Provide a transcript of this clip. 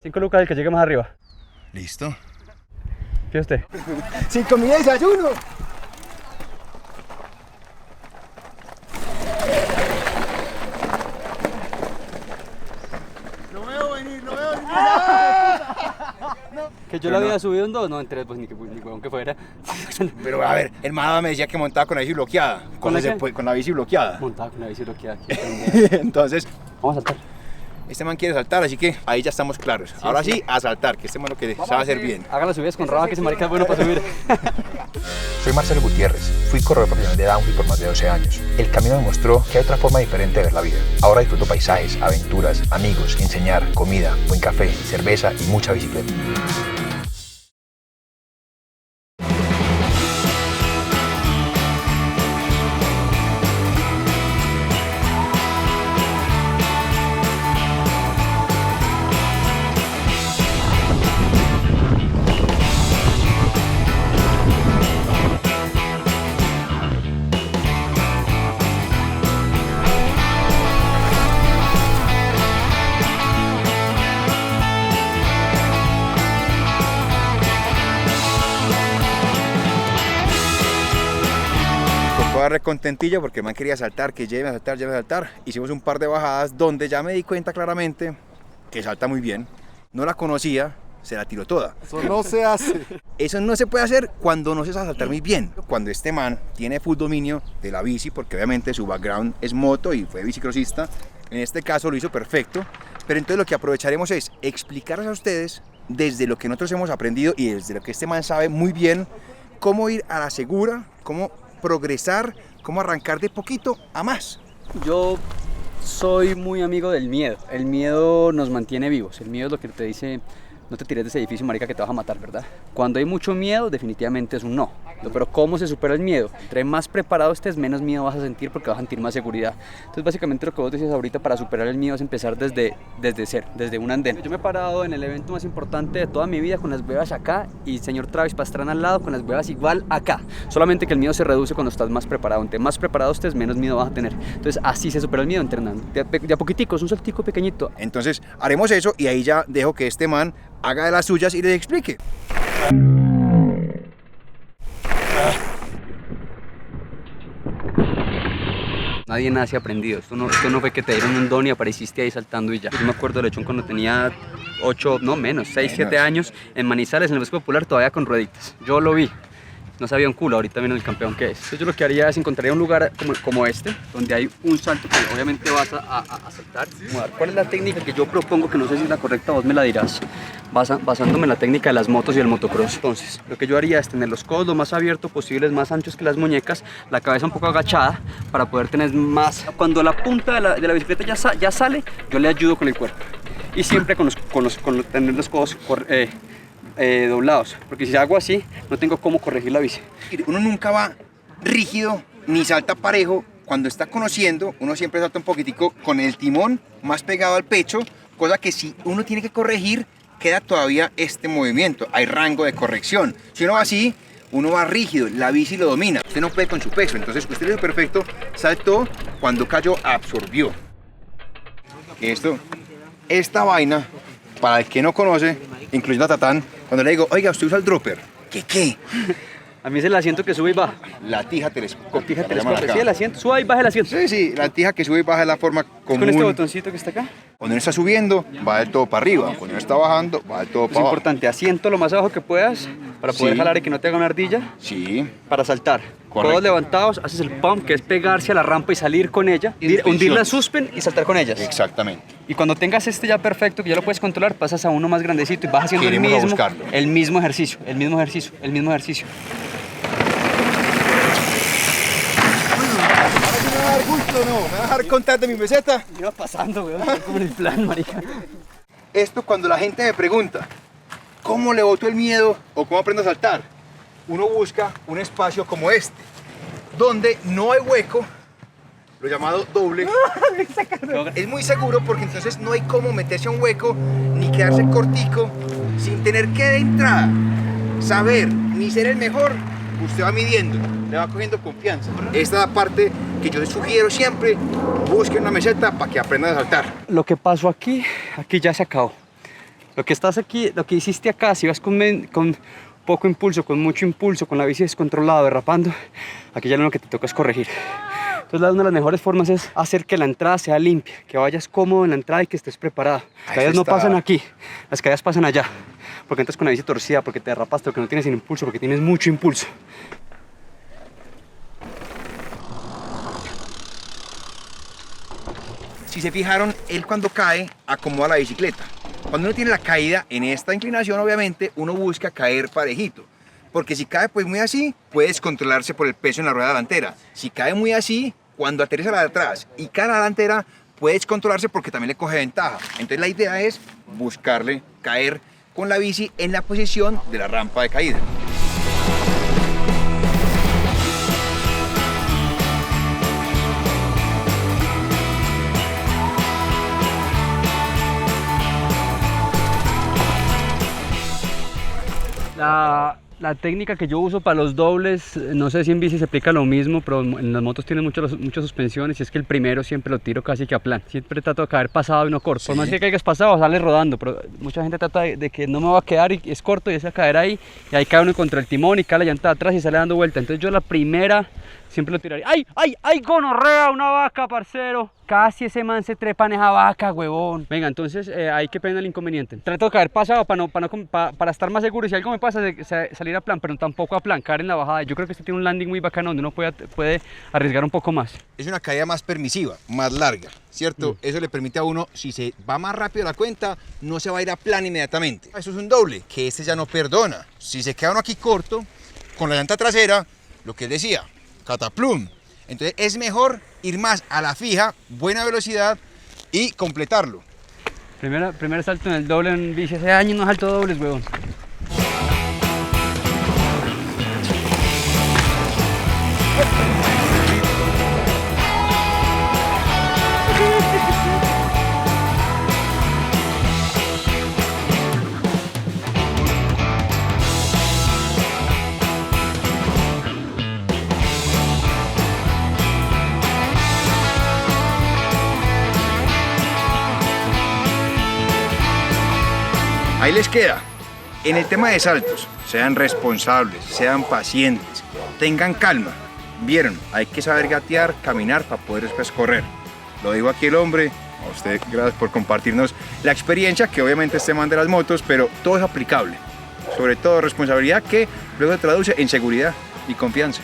5 lucas el que llegue más arriba. Listo. ¿Qué usted? 5.000 de desayuno. No veo venir. Que yo la había subido en 2, no en 3, pues ni huevón que fuera. Pero a ver, el Mada me decía que montaba con la bici bloqueada. ¿Con la qué? Con la bici bloqueada. Montado con la bici bloqueada. Entonces, Vamos a saltar. este man quiere saltar, así que ahí ya estamos claros. Ahora sí, a saltar, que este man lo que sabe hacer bien. Haga las subidas con raba, que ese marica es bueno para subir. Soy Marcelo Gutiérrez, fui corredor profesional de downhill por más de 12 años. El camino me mostró que hay otra forma diferente de ver la vida. Ahora disfruto paisajes, aventuras, amigos, enseñar, comida, buen café, cerveza y mucha bicicleta. Tocó darle contentillo porque el man quería saltar, que lleve a saltar, lleve a saltar. Hicimos un par de bajadas donde ya me di cuenta claramente que salta muy bien. No la conocía, se la tiró toda. Eso no se hace. Eso no se puede hacer cuando no se sabe saltar muy bien. Cuando este man tiene full dominio de la bici, porque obviamente su background es moto y fue bicicrossista, en este caso lo hizo perfecto. Pero entonces lo que aprovecharemos es explicarles a ustedes desde lo que nosotros hemos aprendido y desde lo que este man sabe muy bien, cómo ir a la segura, cómo progresar, cómo arrancar de poquito a más. Yo soy muy amigo del miedo. El miedo nos mantiene vivos. El miedo es lo que te dice: no te tires de ese edificio, marica, que te vas a matar, ¿verdad? Cuando hay mucho miedo, definitivamente es un no. Pero ¿cómo se supera el miedo? Entre más preparado estés, menos miedo vas a sentir porque vas a sentir más seguridad. Entonces, básicamente lo que vos decías ahorita, para superar el miedo es empezar desde cero, desde un andén. Yo me he parado en el evento más importante de toda mi vida con las huevas acá y señor Travis Pastrana al lado con las huevas igual acá. Solamente que el miedo se reduce cuando estás más preparado. Entre más preparado estés, menos miedo vas a tener. Entonces, así se supera el miedo, entrenando. De a poquitico, es un saltico pequeñito. Entonces haremos eso y ahí ya dejo que este man haga de las suyas y les explique. Nadie nace aprendido. Esto no fue que te dieron un don y apareciste ahí saltando y ya. Yo me acuerdo del lechón cuando tenía 6, 7 años en Manizales, en el Bosque Popular, todavía con rueditas. Yo lo vi. No sabía un culo, ahorita viene el campeón que es. Entonces yo lo que haría es encontraría un lugar como este, donde hay un salto que obviamente vas a saltar. ¿Cuál es la técnica que yo propongo? Que no sé si es la correcta, vos me la dirás. Basándome en la técnica de las motos y el motocross. Entonces, lo que yo haría es tener los codos lo más abiertos posibles, más anchos que las muñecas, la cabeza un poco agachada para poder tener más. Cuando la punta de la bicicleta ya sale, yo le ayudo con el cuerpo. Y siempre tener los codos doblados, porque si hago así, no tengo cómo corregir la bici. Uno nunca va rígido ni salta parejo. Cuando está conociendo, uno siempre salta un poquitico con el timón más pegado al pecho, cosa que si uno tiene que corregir, queda todavía este movimiento, hay rango de corrección. Si uno va así, uno va rígido, la bici lo domina, usted no puede con su peso. Entonces usted lo hizo perfecto, saltó, cuando cayó absorbió. Esta vaina, para el que no conoce, incluyendo a Tatán, cuando le digo, oiga, usted usa el dropper, ¿qué? A mí es el asiento que sube y baja. La tija telescópica. Tija telescópica, sí, el asiento, suba y baja el asiento. Sí, la tija que sube y baja es la forma común. Con este botoncito que está acá. Cuando uno está subiendo, va del todo para arriba. Cuando uno está bajando, va del todo para Es abajo. importante, asiento lo más abajo que puedas para poder jalar y que no te haga una ardilla. Sí. Para saltar. Correcto. Codos levantados, haces el pump, que es pegarse a la rampa y salir con ella, hundir la suspen y saltar con ellas. Exactamente. Y cuando tengas este ya perfecto, que ya lo puedes controlar, pasas a uno más grandecito y vas haciendo Queremos el mismo ejercicio. Me va a dar gusto, ¿no? ¿Me va a dejar contar de mi meseta? Iba pasando, weón, como en el plan, marica. Esto cuando la gente me pregunta, ¿cómo le boto el miedo o cómo aprendo a saltar? Uno busca un espacio como este, donde no hay hueco, lo llamado doble. Es muy seguro porque entonces no hay cómo meterse a un hueco ni quedarse cortico sin tener que de entrada saber ni ser el mejor. Usted va midiendo, le va cogiendo confianza. Esta es la parte que yo les sugiero siempre: busquen una meseta para que aprendan a saltar. Lo que pasó aquí ya se acabó. Lo que estás aquí, lo que hiciste acá, si vas con poco impulso, con mucho impulso, con la bici descontrolada, derrapando, aquí ya lo que te toca es corregir. Entonces una de las mejores formas es hacer que la entrada sea limpia, que vayas cómodo en la entrada y que estés preparado. Las caídas no pasan aquí, las caídas pasan allá, porque entras con la bici torcida, porque te derrapaste, porque no tienes impulso, porque tienes mucho impulso. Si se fijaron, él cuando cae acomoda la bicicleta. Cuando uno tiene la caída en esta inclinación, obviamente uno busca caer parejito, porque si cae pues muy así, puede descontrolarse por el peso en la rueda delantera. Si cae muy así, cuando aterriza la de atrás y cae la delantera, puede descontrolarse porque también le coge ventaja. Entonces la idea es buscarle caer con la bici en la posición de la rampa de caída. La técnica que yo uso para los dobles, no sé si en bici se aplica lo mismo, pero en las motos tienen muchas suspensiones y es que el primero siempre lo tiro casi que a plan. Siempre trato de caer pasado y no corto. Sí. Por más que caigas pasado, sale rodando, pero mucha gente trata de que no me va a quedar y es corto y es a caer ahí y ahí cae uno contra el timón y cae la llanta de atrás y sale dando vuelta. Entonces yo la primera siempre lo tiraría. ¡Ay, ay, ay, gonorrea! Una vaca, parcero. Casi ese man se trepa en esa vaca, huevón. Venga, entonces ahí qué pena el inconveniente. Trato de caer pasado para estar más seguro y si algo me pasa, salir a plan, pero tampoco a plan, caer en la bajada. Yo creo que este tiene un landing muy bacano donde uno puede arriesgar un poco más. Es una caída más permisiva, más larga, ¿cierto? Eso le permite a uno, si se va más rápido la cuenta, no se va a ir a plan inmediatamente. Eso es un doble, que este ya no perdona. Si se queda uno aquí corto, con la llanta trasera, lo que él decía, cataplum. Entonces es mejor ir más a la fija, buena velocidad y completarlo. Primer salto en el doble en bici. Hace años no salto dobles, huevón. Ahí les queda. En el tema de saltos, sean responsables, sean pacientes, tengan calma. Vieron, hay que saber gatear, caminar para poder después correr. Lo digo aquí el hombre, a usted gracias por compartirnos la experiencia, que obviamente este man de las motos, pero todo es aplicable. Sobre todo responsabilidad que luego se traduce en seguridad y confianza.